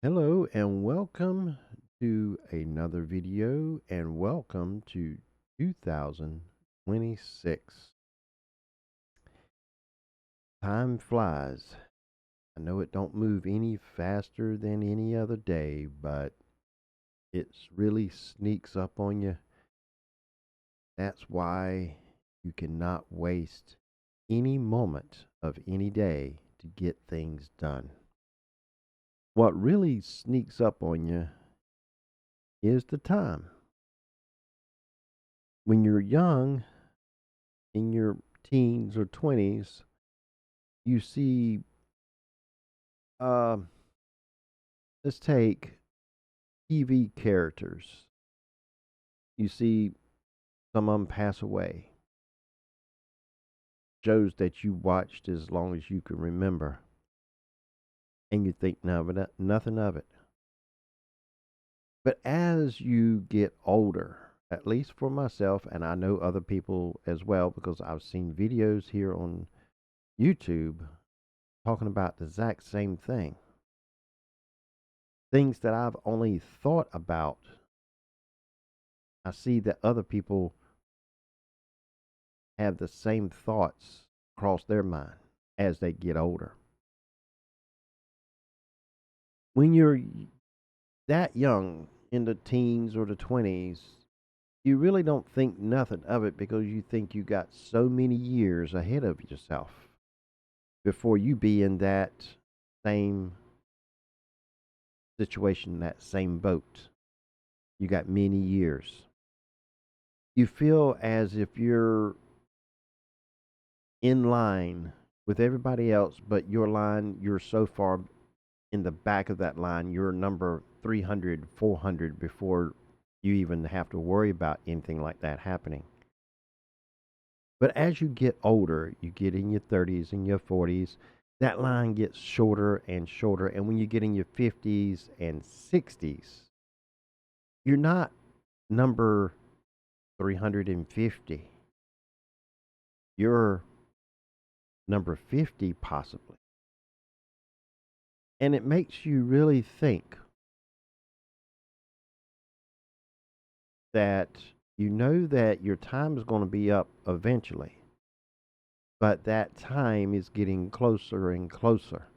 Hello and welcome to another video and welcome to 2026. Time flies. I know it don't move any faster than any other day, but it really sneaks up on you. That's why you cannot waste any moment of any day to get things done. What really sneaks up on you is the time. When you're young, in your teens or 20s, you see, um, let's take TV characters. You see some of them pass away, shows that you watched as long as you can remember, and you think nothing of it. But as you get older, at least for myself, and I know other people as well, because I've seen videos here on YouTube talking about the exact same thing. Things that I've only thought about, I see that other people have the same thoughts cross their mind as they get older. When you're that young, in the teens or the 20s, you really don't think nothing of it because you think you got so many years ahead of yourself before you be in that same situation, that same boat. You got many years. You feel as if you're in line with everybody else, but your line, you're so far in the back of that line, you're number 300, 400 before you even have to worry about anything like that happening. But as you get older, you get in your 30s and your 40s, that line gets shorter and shorter. And when you get in your 50s and 60s, you're not number 350. You're number 50, possibly. And it makes you really think that you know that your time is going to be up eventually, but that time is getting closer and closer.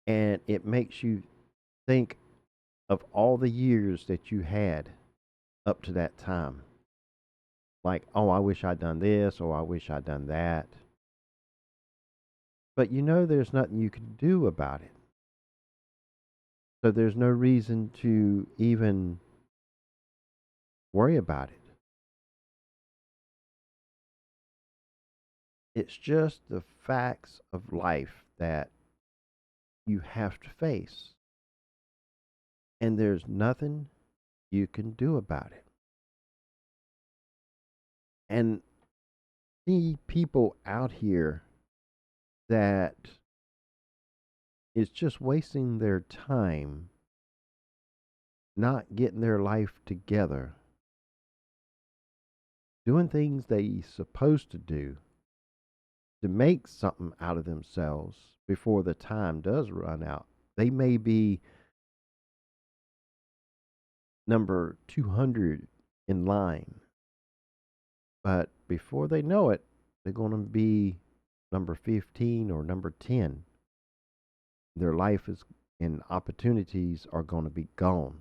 And it makes you think of all the years that you had up to that time. Like, oh, I wish I'd done this, or I wish I'd done that. But you know there's nothing you can do about it. So there's no reason to even worry about it. It's just the facts of life that you have to face. And there's nothing you can do about it. And see people out here that is just wasting their time, not getting their life together, doing things they supposed to do to make something out of themselves before the time does run out. They may be number 200 in line, but before they know it, they're going to be number 15 or number 10. Their life is and opportunities are going to be gone.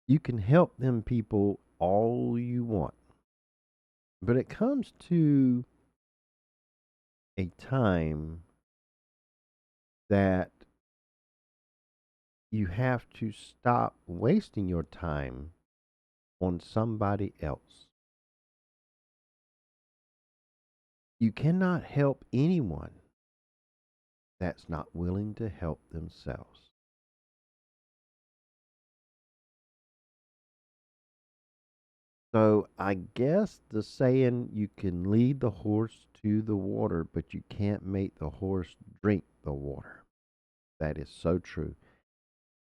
You can help them people all you want, but it comes to a time that you have to stop wasting your time on somebody else. You cannot help anyone that's not willing to help themselves. So I guess the saying, you can lead the horse to the water, but you can't make the horse drink the water. That is so true.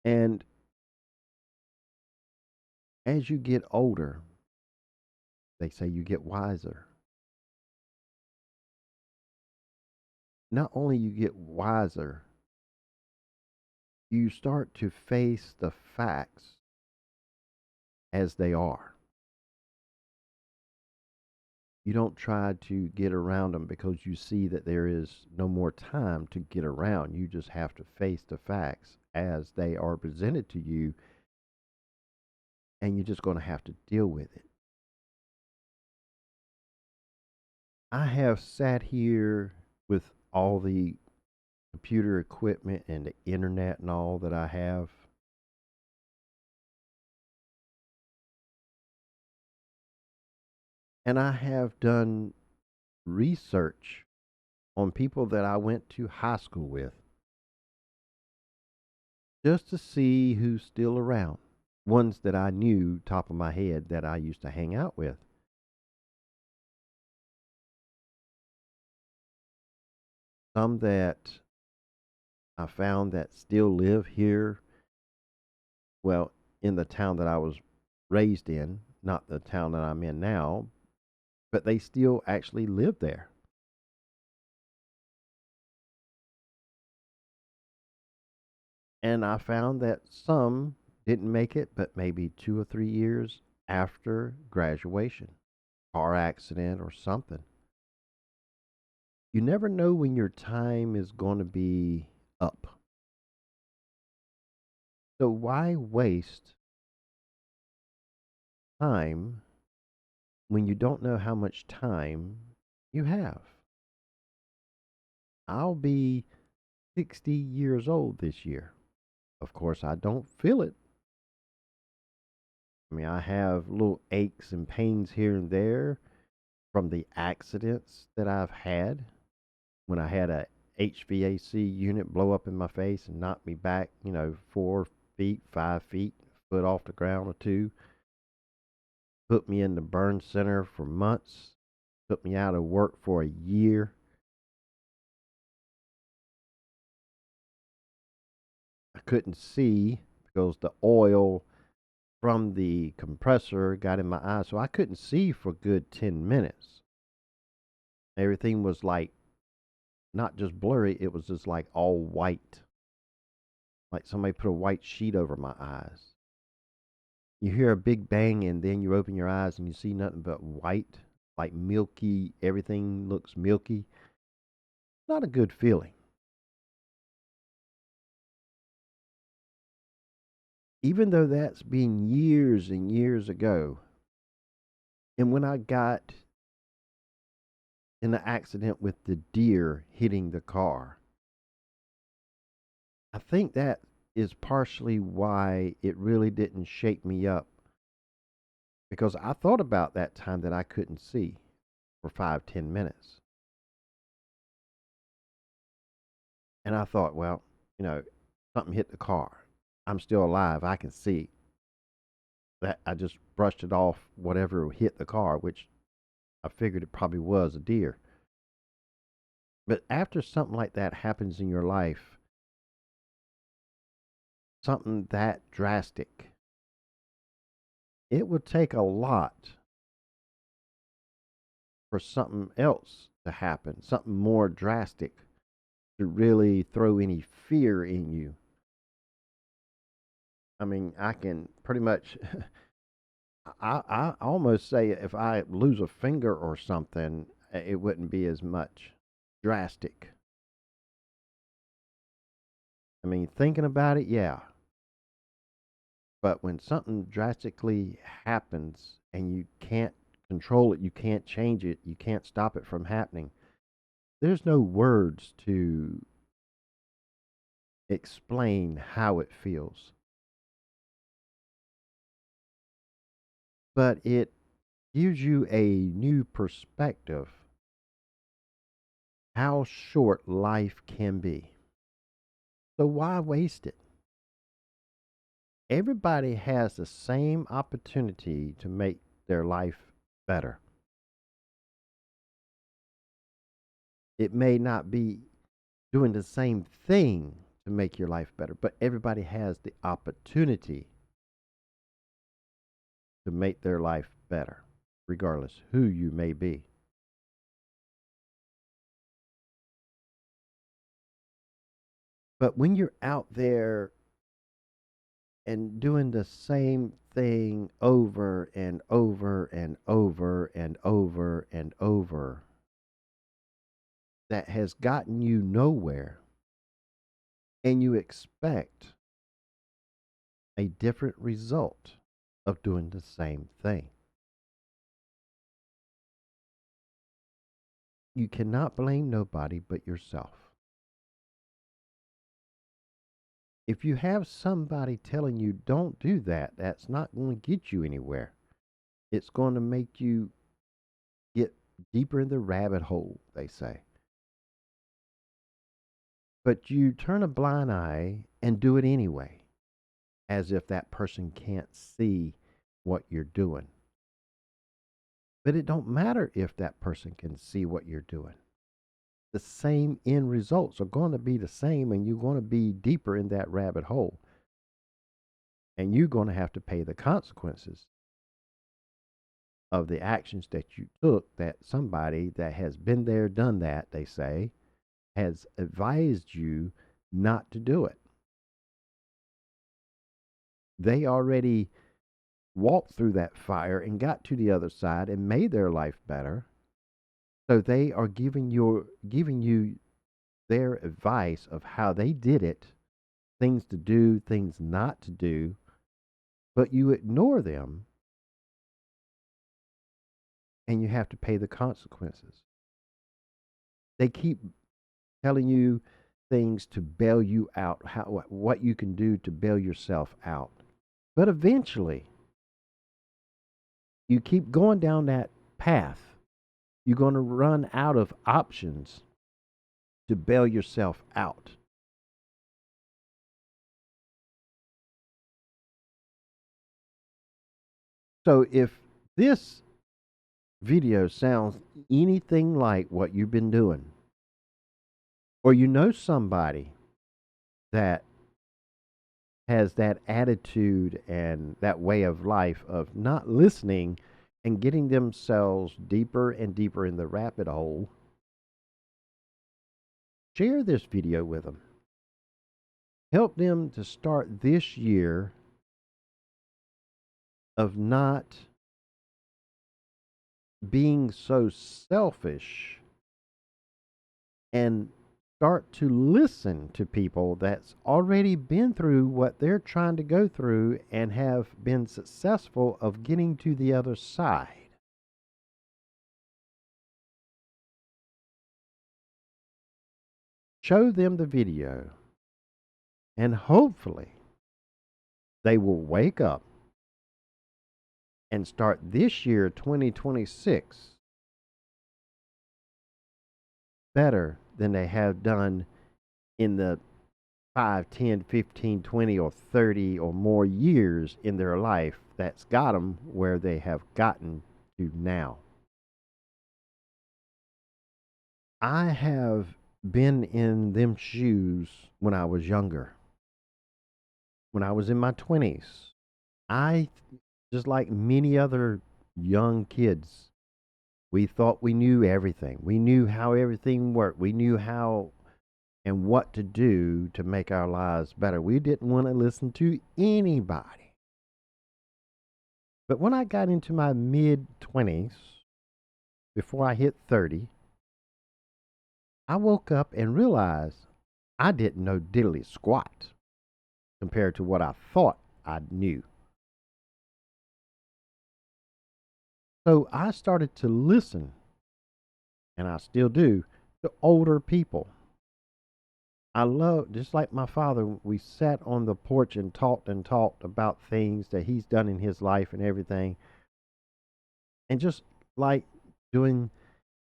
And as you get older, they say you get wiser. Not only you get wiser, you start to face the facts as they are. You don't try to get around them because you see that there is no more time to get around. You just have to face the facts as they are presented to you, and you're just going to have to deal with it. I have sat here with all the computer equipment and the internet and all that I have, and I have done research on people that I went to high school with just to see who's still around. Ones that I knew top of my head that I used to hang out with. Some that I found that still live here, well, in the town that I was raised in, not the town that I'm in now, but they still actually live there. And I found that some didn't make it, but maybe 2 or 3 years after graduation, car accident or something. You never know when your time is going to be up. So why waste time when you don't know how much time you have? I'll be 60 years old this year. Of course, I don't feel it. I mean, I have little aches and pains here and there from the accidents that I've had when I had a HVAC unit blow up in my face and knock me back, 4 feet, 5 feet, foot off the ground or two, put me in the burn center for months, took me out of work for a year. I couldn't see because the oil from the compressor got in my eyes, so I couldn't see for a good 10 minutes. Everything was like not just blurry, it was just like all white, like somebody put a white sheet over my eyes. You hear a big bang, and then you open your eyes and you see nothing but white, like milky, everything looks milky. Not a good feeling. Even though that's been years and years ago, and when I got in the accident with the deer hitting the car, I think that is partially why it really didn't shake me up, because I thought about that time that I couldn't see for 5, 10 minutes. And I thought, well, you know, something hit the car. I'm still alive. I can see that. I just brushed it off, whatever hit the car, which I figured it probably was a deer. But after something like that happens in your life, something that drastic, it would take a lot for something else to happen, something more drastic to really throw any fear in you. I mean, I can pretty much, I almost say if I lose a finger or something, it wouldn't be as much drastic. I mean, thinking about it, yeah. But when something drastically happens and you can't control it, you can't change it, you can't stop it from happening, there's no words to explain how it feels. But it gives you a new perspective how short life can be. So why waste it? Everybody has the same opportunity to make their life better. It may not be doing the same thing to make your life better, but everybody has the opportunity to make their life better, regardless who you may be. But when you're out there and doing the same thing over and over and over and over and over, that has gotten you nowhere, and you expect a different result of doing the same thing, you cannot blame nobody but yourself. If you have somebody telling you don't do that, that's not going to get you anywhere. It's going to make you get deeper in the rabbit hole, they say. But you turn a blind eye and do it anyway, as if that person can't see what you're doing. But it don't matter if that person can see what you're doing. The same end results are going to be the same, and you're going to be deeper in that rabbit hole. And you're going to have to pay the consequences of the actions that you took, that somebody that has been there, done that, they say, has advised you not to do it. They already walked through that fire and got to the other side and made their life better. So they are giving you their advice of how they did it, things to do, things not to do, but you ignore them and you have to pay the consequences. They keep telling you things to bail you out, what you can do to bail yourself out. But eventually, you keep going down that path, you're going to run out of options to bail yourself out. So if this video sounds anything like what you've been doing, or you know somebody that has that attitude and that way of life of not listening and getting themselves deeper and deeper in the rabbit hole, share this video with them. Help them to start this year of not being so selfish and start to listen to people that's already been through what they're trying to go through and have been successful of getting to the other side. Show them the video, and hopefully they will wake up and start this year 2026 better than they have done in the 5, 10, 15, 20, or 30 or more years in their life that's got them where they have gotten to now. I have been in them shoes when I was younger. When I was in my 20s, I, just like many other young kids, we thought we knew everything. We knew how everything worked. We knew how and what to do to make our lives better. We didn't want to listen to anybody. But when I got into my mid 20s, before I hit 30, I woke up and realized I didn't know diddly squat compared to what I thought I knew. So I started to listen, and I still do, to older people. I love, just like my father, we sat on the porch and talked about things that he's done in his life and everything. And just like doing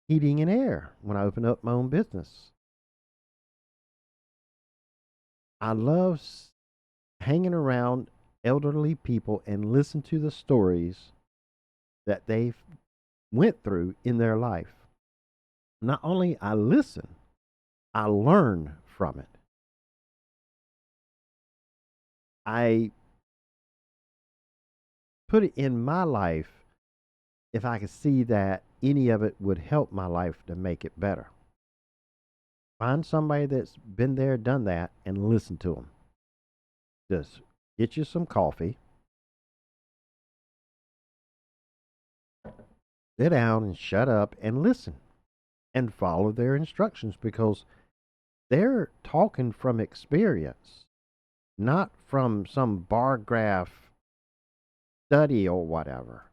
heating and air when I opened up my own business. I love hanging around elderly people and listen to the stories that they've went through in their life. Not only I listen, I learn from it. I put it in my life if I could see that any of it would help my life to make it better. Find somebody that's been there, done that, and listen to them. Just get you some coffee, sit down and shut up and listen and follow their instructions because they're talking from experience, not from some bar graph study or whatever.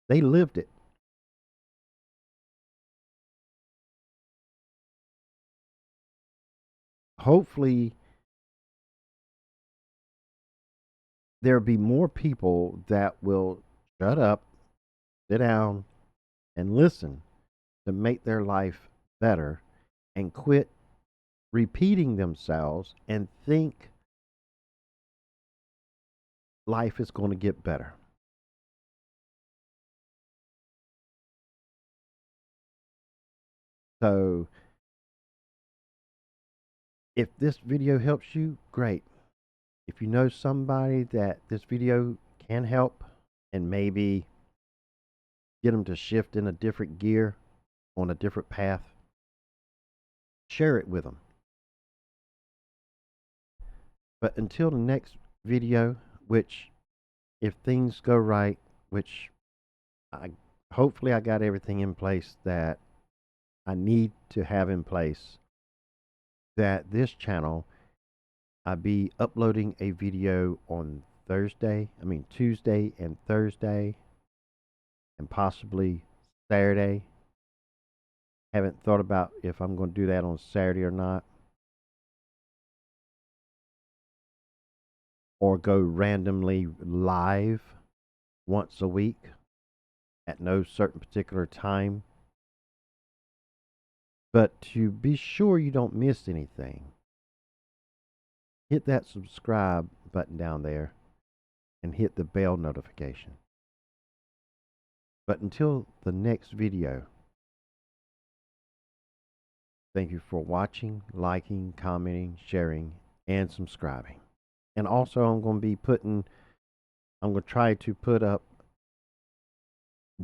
They lived it. Hopefully, there'll be more people that will shut up, sit down, and listen to make their life better and quit repeating themselves and think life is going to get better. So, if this video helps you, great. If you know somebody that this video can help and maybe get them to shift in a different gear on a different path, share it with them. But until the next video, which if things go right, which I hopefully I got everything in place that I need to have in place, that this channel I be uploading a video on Tuesday and Thursday, and possibly Saturday. Haven't thought about if I'm going to do that on Saturday or not, or go randomly live once a week at no certain particular time. But to be sure you don't miss anything, hit that subscribe button down there and hit the bell notification. But until the next video, thank you for watching, liking, commenting, sharing, and subscribing. And also I'm going to try to put up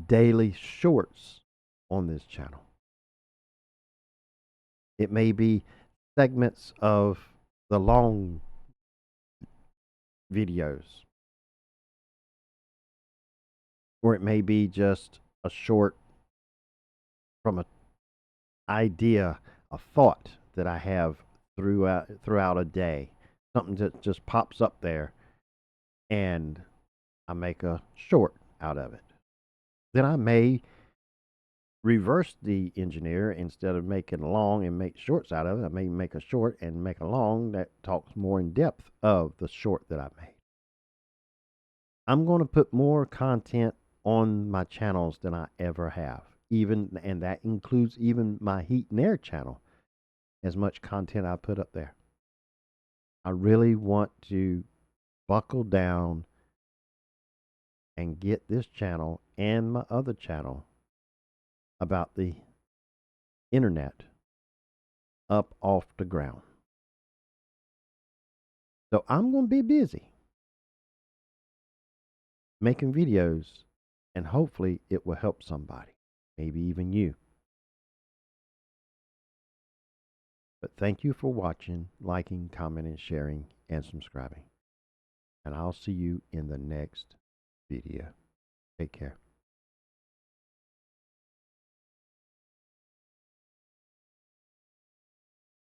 daily shorts on this channel. It may be segments of the long videos, or it may be just a short from an idea, a thought that I have throughout a day, something that just pops up there, and I make a short out of it. Then I may reverse the engineer. Instead of making long and make shorts out of it, I may make a short and make a long that talks more in depth of the short that I made. I'm going to put more content on my channels than I ever have, and that includes even my heat and air channel, as much content I put up there. I really want to buckle down and get this channel and my other channel about the internet up off the ground. So I'm going to be busy making videos, and hopefully it will help somebody, maybe even you. But thank you for watching, liking, commenting, sharing, and subscribing. And I'll see you in the next video. Take care.